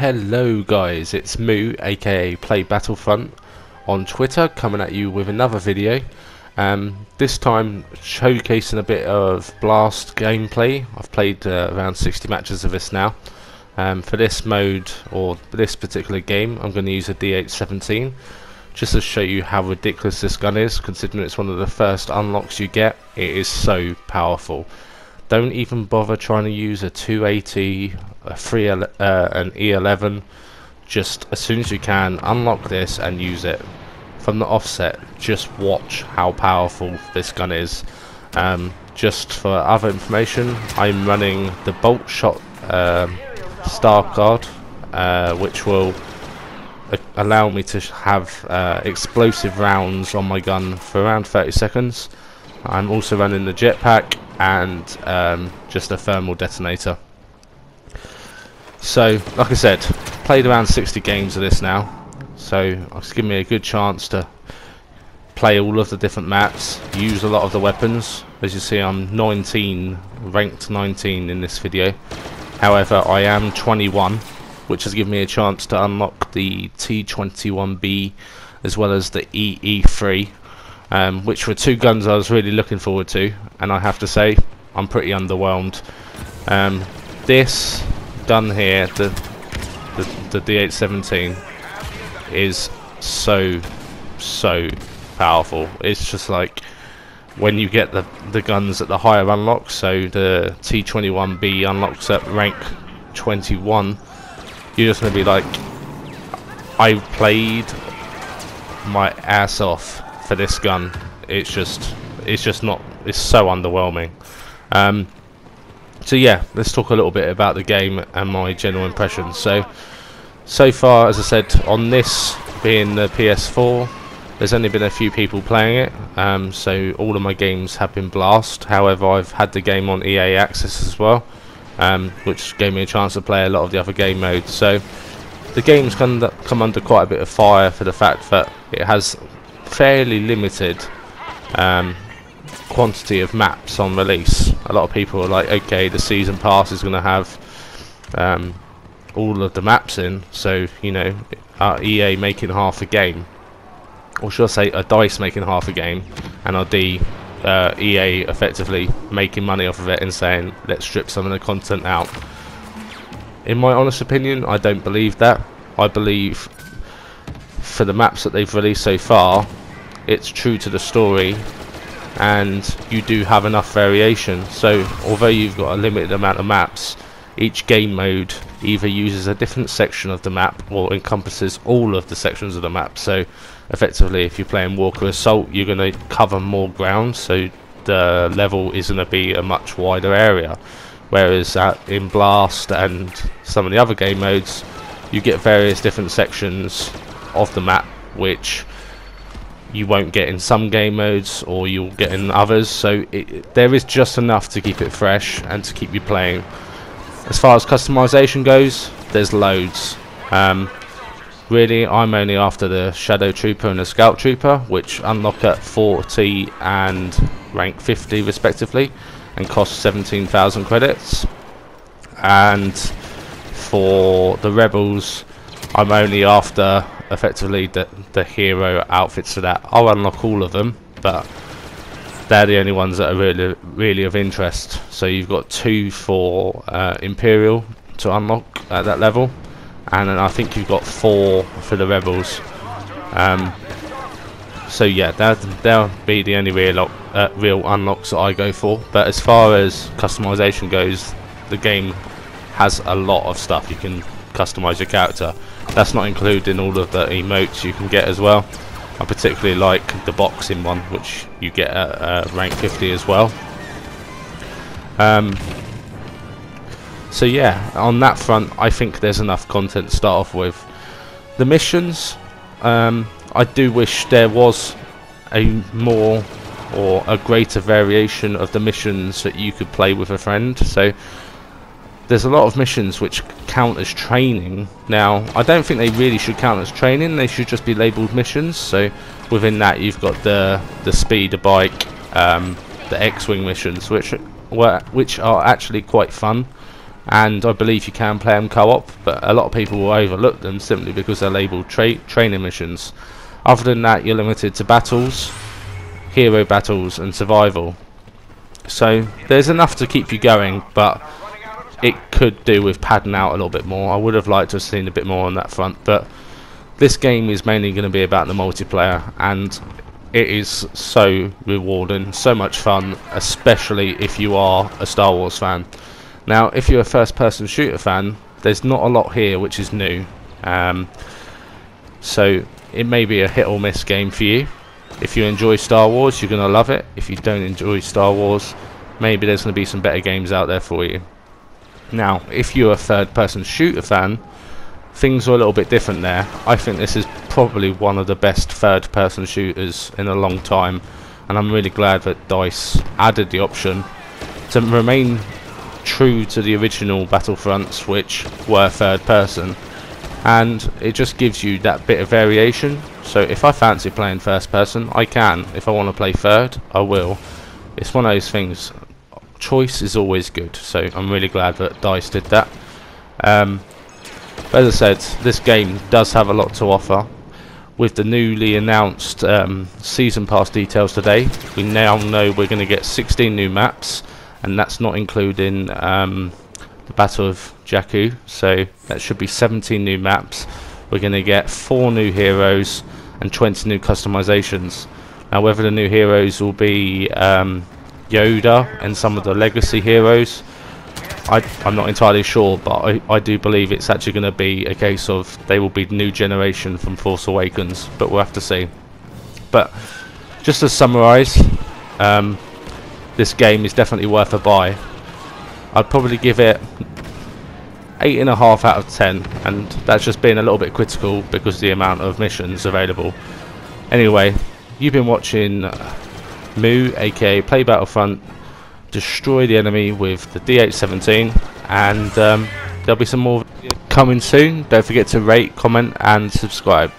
Hello guys, it's Moo aka Play Battlefront on Twitter, coming at you with another video. This time showcasing a bit of Blast gameplay. I've played around 60 matches of this now. For this mode, or this particular game, I'm going to use a D817 just to show you how ridiculous this gun is, considering it's one of the first unlocks you get. It is so powerful. Don't even bother trying to use a 280, an E11. Just as soon as you can, unlock this and use it. From the offset, just watch how powerful this gun is. Just for other information, I'm running the bolt shot star card, which will allow me to have explosive rounds on my gun for around 30 seconds. I'm also running the jetpack and just a thermal detonator. So, like I said, played around 60 games of this now, so it's given me a good chance to play all of the different maps, use a lot of the weapons. As you see, I'm ranked 19 in this video. However, I am 21, which has given me a chance to unlock the T21B as well as the EE3. Which were two guns I was really looking forward to, and I have to say I'm pretty underwhelmed. This gun here, the D817, is so powerful. It's just like when you get the guns at the higher unlocks, so the T21B unlocks at rank 21, you're just going to be like, I played my ass off for this gun. It's so underwhelming. So yeah, let's talk a little bit about the game and my general impressions. So far, as I said, on this being the PS4, there's only been a few people playing it, so all of my games have been Blast. However, I've had the game on EA Access as well, which gave me a chance to play a lot of the other game modes. So the game's come under quite a bit of fire for the fact that it has fairly limited quantity of maps on release. A lot of people are like, okay, the season pass is going to have all of the maps in, so you know, are EA making half a game, or should I say are DICE making half a game, and are EA effectively making money off of it and saying, let's strip some of the content out? In my honest opinion, I don't believe that. I believe for the maps that they've released so far, it's true to the story, and you do have enough variation. So although you've got a limited amount of maps, each game mode either uses a different section of the map or encompasses all of the sections of the map. So effectively, if you're playing Walker Assault, you're going to cover more ground, so the level is going to be a much wider area. Whereas in Blast and some of the other game modes, you get various different sections of the map which you won't get in some game modes, or you'll get in others. So there is just enough to keep it fresh and to keep you playing. As far as customization goes, there's loads. Really, I'm only after the Shadow Trooper and the Scout Trooper, which unlock at 40 and rank 50 respectively, and cost 17,000 credits. And for the Rebels, I'm only after effectively the hero outfits for that. I'll unlock all of them, but they're the only ones that are really of interest. So you've got 2 for Imperial to unlock at that level, and then I think you've got 4 for the Rebels. So yeah, they'll be the only real unlocks that I go for. But as far as customization goes, the game has a lot of stuff you can customize your character. That's not including all of the emotes you can get as well. I particularly like the boxing one, which you get at rank 50 as well. So yeah, on that front, I think there's enough content to start off with. The missions, I do wish there was a more or a greater variation of the missions that you could play with a friend. So there's a lot of missions which count as training. Now, I don't think they really should count as training. They should just be labelled missions. So within that, you've got the speeder bike, the X-wing missions, which are actually quite fun. and I believe you can play them co-op, but a lot of people will overlook them simply because they're labelled training missions. Other than that, you're limited to battles, hero battles and survival. So there's enough to keep you going, but it could do with padding out a little bit more. I would have liked to have seen a bit more on that front, but this game is mainly going to be about the multiplayer, and it is so rewarding, so much fun, especially if you are a Star Wars fan. Now, if you're a first-person shooter fan, there's not a lot here which is new, so it may be a hit or miss game for you. If you enjoy Star Wars, you're going to love it. If you don't enjoy Star Wars, maybe there's going to be some better games out there for you. Now, if you're a third-person shooter fan, things are a little bit different there. I think this is probably one of the best third-person shooters in a long time, and I'm really glad that DICE added the option to remain true to the original Battlefronts, which were third-person, and it just gives you that bit of variation. So if I fancy playing first-person, I can. If I want to play third, I will. It's one of those things. Choice is always good, so I'm really glad that DICE did that. But as I said, this game does have a lot to offer. With the newly announced season pass details today, we now know we're going to get 16 new maps, and that's not including the Battle of Jakku, so that should be 17 new maps. We're going to get 4 new heroes and 20 new customizations. Now, whether the new heroes will be Yoda and some of the legacy heroes, I'm not entirely sure, but I do believe it's actually going to be a case of they will be new generation from Force Awakens, but we'll have to see. But just to summarise, this game is definitely worth a buy. I'd probably give it 8.5 out of 10, and that's just being a little bit critical because of the amount of missions available. Anyway, you've been watching Moo, aka Play Battlefront, destroy the enemy with the D817, and there'll be some more coming soon. Don't forget to rate, comment and subscribe.